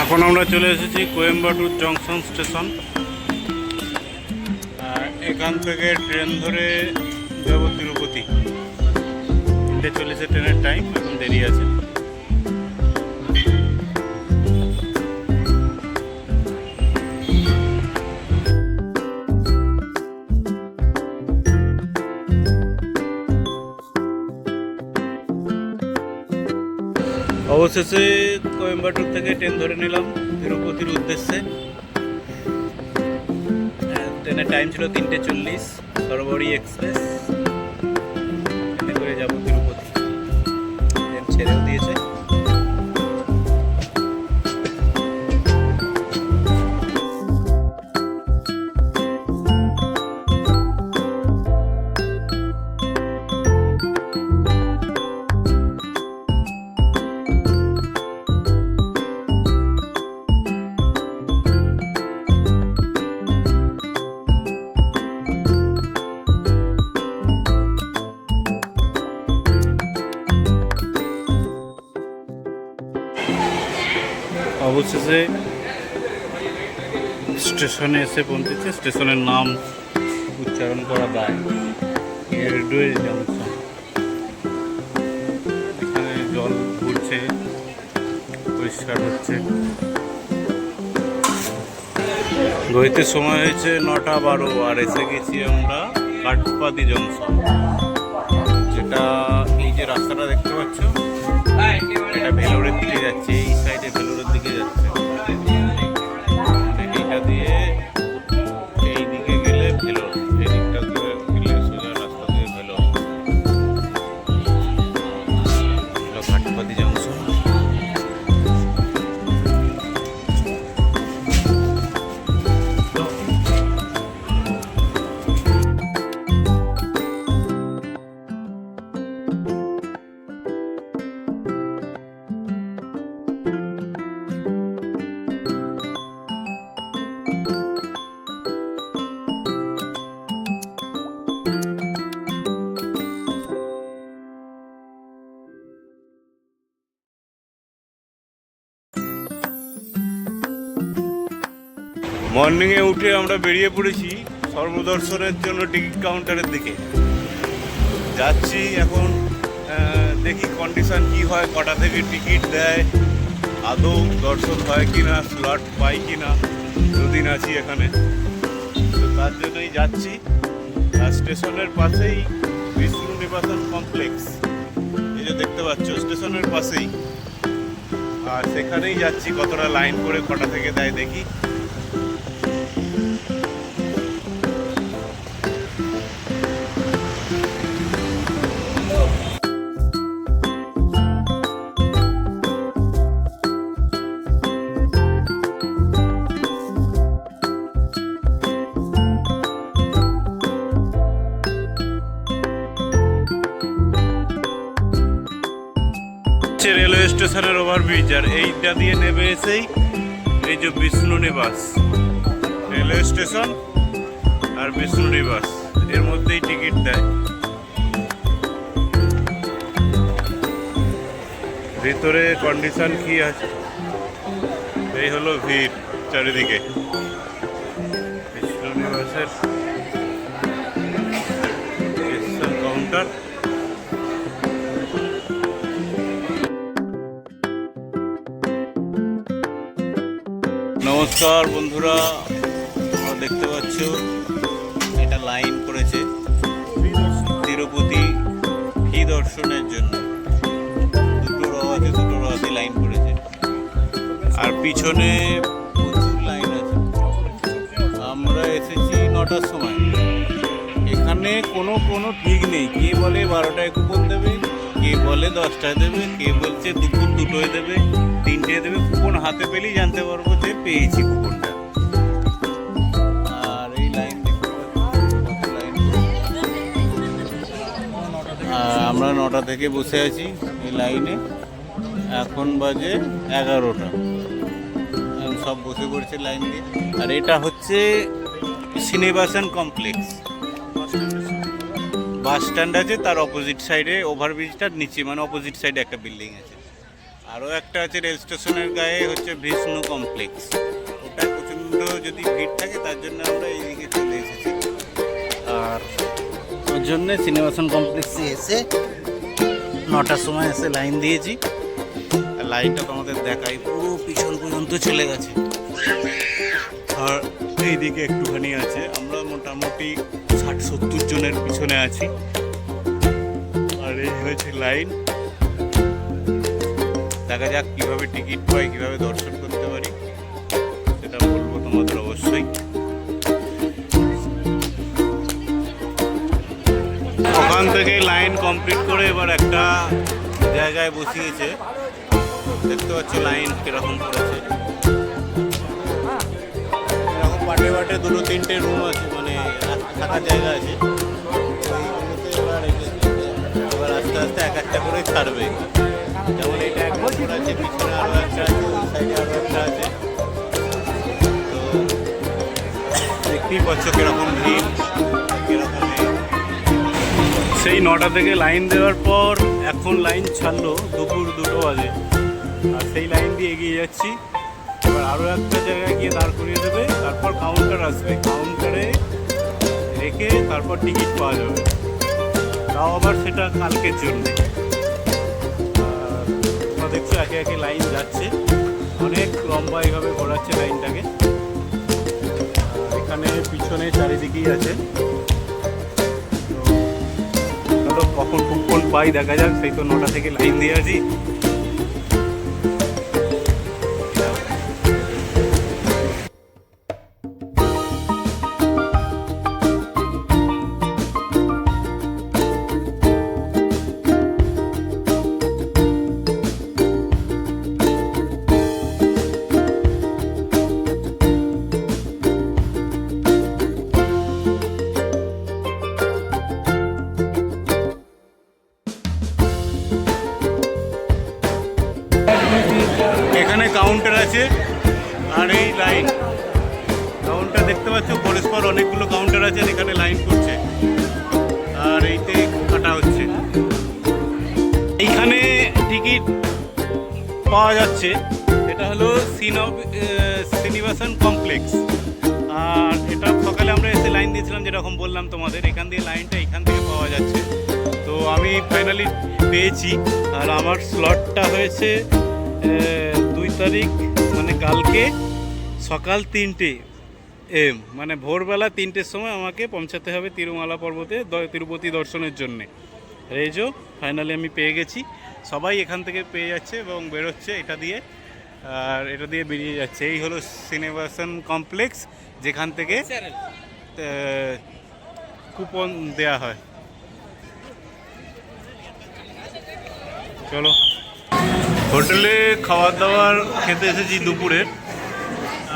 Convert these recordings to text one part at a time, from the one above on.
এখন আমরা চলে এসেছি কোয়েম্বাটুর জংশন স্টেশন। এখান থেকে ট্রেন ধরে যাব তিরুপতি। চলেছে ট্রেনের টাইম, এখন দেরি আছে। অবশেষে কোয়েম্বাটুর থেকে ট্রেন ধরে নিলাম তিরুপতির উদ্দেশ্যে। ট্রেনের টাইম ছিল 3:40, সরবরি এক্সপ্রেস। ট্রেনে করে যাবো তিরুপতি। ট্রেন ছেড়েও দিয়েছে। অবশেষে স্টেশনে এসে পৌঁছেছে। স্টেশনের নাম উচ্চারণ করা দায়, রেলওয়ে জংশন। এখানে জল ঘুরছে, পরিষ্কার হচ্ছে। ঘড়িতে সময় হয়েছে 9:12, আর এসে গেছি আমরা কাঠপাদি জংশন। যেটা এই যে রাস্তাটা দেখতে পাচ্ছ, এটা ভেলোরের দিকে যাচ্ছে। এই সাইডে ভেলোরের দিকে যাচ্ছে। এইটা দিয়ে এই দিকে গেলে ভেলোর, এই দিকটা দিয়ে গেলে সোজা রাস্তা দিয়ে ভেলোর। কাঠপাদি জংশন। মর্নিংয়ে উঠে আমরা বেরিয়ে পড়েছি সর্বদর্শনের জন্য টিকিট কাউন্টারের দিকে যাচ্ছি। এখন দেখি কন্ডিশন কি হয়, কটা থেকে টিকিট দেয়, আদৌ দর্শন হয় কি না, স্লট পাই কি না। দুদিন আছি এখানে, তো তার জন্যই যাচ্ছি। আর স্টেশনের পাশেই বিষ্ণু নিবাসন কমপ্লেক্স, এই যে দেখতে পাচ্ছ স্টেশনের পাশেই। আর সেখানেই যাচ্ছি, কতটা লাইন করে কটা থেকে দেয় দেখি। রেলওয়ে স্টেশনের ওভারব্রিজ, আর এইটা দিয়ে নেমে এসেই এই যে বিষ্ণু নিবাস। রেলওয়ে স্টেশন আর বিষ্ণু নিবাস এর মধ্যেই টিকিট দেয়। ভিতরে কন্ডিশন কি আছে, এই হলো ভিড় চারিদিকে। বিষ্ণু নিবাসের কাউন্টার। নমস্কার বন্ধুরা, তোমরা দেখতে পাচ্ছ এটা লাইন করেছে তিরুপতি ফি দর্শনের জন্য। দুটো রোতে লাইন করেছে, আর পিছনে প্রচুর লাইন আছে। আমরা এসেছি 9টার সময়। এখানে কোনো ঠিক নেই, কে বলে 12টায় কুপন দেবে, কে বলে 10টায় দেবে, কে বলছে দুপুর 2টোয় দেবে, 3টে দেবে। কুপন হাতে পেলেই জানতে পারবো যে পেয়েছি কুপনটা। আর এই লাইন আমরা 9টা থেকে বসে আছি এই লাইনে। এখন বাজে 11টা। সব বসে পড়েছে লাইন দিয়ে। আর এটা হচ্ছে শ্রীনিবাসন কমপ্লেক্স। বাস স্ট্যান্ড আছে, তার অপোজিট সাইডে ওভারব্রিজটার নিচে, মানে অপোজিট সাইডে একটা বিল্ডিং আছে। আরও একটা আছে রেল স্টেশনের গায়ে হচ্ছে বিষ্ণু কমপ্লেক্স। ওটা প্রচণ্ড যদি ভিড় থাকে তার জন্য আমরা এইদিকে চলে এসেছি। আর ওর জন্যে সিনেমাসন কমপ্লেক্সে এসে 9টার সময় এসে লাইন দিয়েছি। আর লাইনটা তোমাদের দেখাই, পুরো পিছন পর্যন্ত চলে গেছে। আর এইদিকে একটুখানি আছে, আমরা মোটামুটি 60-70 জনের পিছনে আছি। আর এই হয়েছে লাইন। দেখা যাক কীভাবে টিকিট পাই, কীভাবে দর্শন করতে পারি, সেটা বলবো তোমাদের অবশ্যই। ওখান থেকে লাইন কমপ্লিট করে এবার একটা জায়গায় বসিয়েছে। দেখতে পাচ্ছ লাইন কীরকম করেছে। এরকম পাটে পাটে 2-3টে রুম আছে, মানে থাকার জায়গা আছে। ওইগুলোতে এবার আস্তে আস্তে এক একটা করে ছাড়বে। যেমন এটা একটা আছে, পিছনে আরও একটা আছে, ওই সাইডে আরও একটা আছে। তো দেখতেই পাচ্ছ কীরকম ভিড়, কীরকম। সেই 9টা থেকে লাইন দেওয়ার পর এখন লাইন ছাড়লো দুপুর 2টো বাজে। আর সেই লাইন দিয়ে এগিয়ে যাচ্ছি। এবার আরও একটা জায়গায় গিয়ে দাঁড় করিয়ে দেবে, তারপর কাউন্টার আসবে। কাউন্টারে রেখে তারপর টিকিট পাওয়া যাবে, তাও আবার সেটা কালকের জন্যে। তোমরা দেখছো একে একে লাইন যাচ্ছে, অনেক লম্বা এইভাবে ঘোরাচ্ছে লাইনটাকে। এখানে পিছনে চারিদিকেই আছে। তো কখন কুপন পাই দেখা যাক। সেই তো 9টা থেকে লাইন দিয়ে আছি। এখানে কাউন্টার আছে আর এই লাইন। কাউন্টার দেখতে পাচ্ছ, পরস্পর অনেকগুলো কাউন্টার আছে, এখানে লাইন করছে আর এইতে কাটা হচ্ছে। এইখানে টিকিট পাওয়া যাচ্ছে। এটা হলো সিনেমাসন কমপ্লেক্স। আর এটা সকালে আমরা এসে লাইন দিয়েছিলাম, যেরকম বললাম তোমাদের। এখান দিয়ে লাইনটা এখান থেকে পাওয়া যাচ্ছে। তো আমি ফাইনালি পেয়েছি। আর আমার স্লটটা হয়েছে 2 তারিখ, মানে কালকে সকাল 3টে AM, মানে ভোরবেলা 3টের সময় আমাকে পৌঁছাতে হবে তিরুমালা পর্বতে তিরুপতি দর্শনের জন্যে। এই যে ফাইনালি আমি পেয়ে গেছি। সবাই এখান থেকে পেয়ে যাচ্ছে এবং বেরোচ্ছে এটা দিয়ে। আর এটা দিয়ে বেরিয়ে যাচ্ছে। এই হলো সিনেমাসন কমপ্লেক্স, যেখান থেকে কুপন দেয়া হয়। চলো, হোটেলে খাবার দাবার খেতে এসেছি দুপুরের।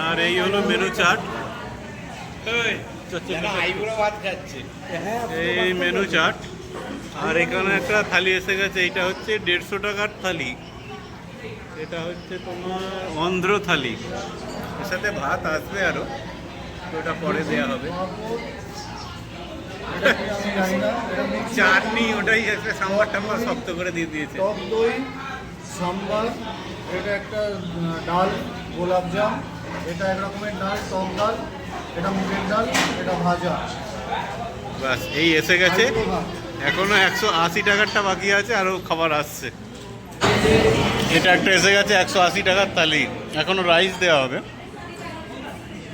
আর এই হলো মেনু চার্ট। এই মেনু চার্ট। আর এখানে একটা থালি এসে গেছে। এইটা হচ্ছে 150 টাকার থালি। এটা হচ্ছে তোমার অন্ধ্র থালি। এর সাথে ভাত আসবে আরও, তো ওটা পরে দেওয়া হবে। চাটনি ওটাই একটা, সাম্বার টাম্বার শক্ত করে দিয়ে দিয়েছে। টক দই, সাম্বার, এটা একটা ডাল, গোলাপজাম, এটা এক রকমের ডাল, টক ডাল, এটা মুগের ডাল, এটা ভাজা। বাস এই এসে গেছে। এখনো 180 টাকারটা বাকি আছে, আরও খাবার আসছে। এটা একটা এসে গেছে 180 টাকার থালি। এখনো রাইস দেওয়া হবে,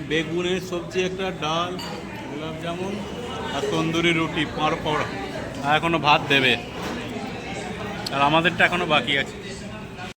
বেগুনের সবজি, একটা ডাল, গোলাপ জামুন আর তন্দুরি রুটি, পাঁড়। আর এখনো ভাত দেবে। আর আমাদেরটা এখনো বাকি আছে।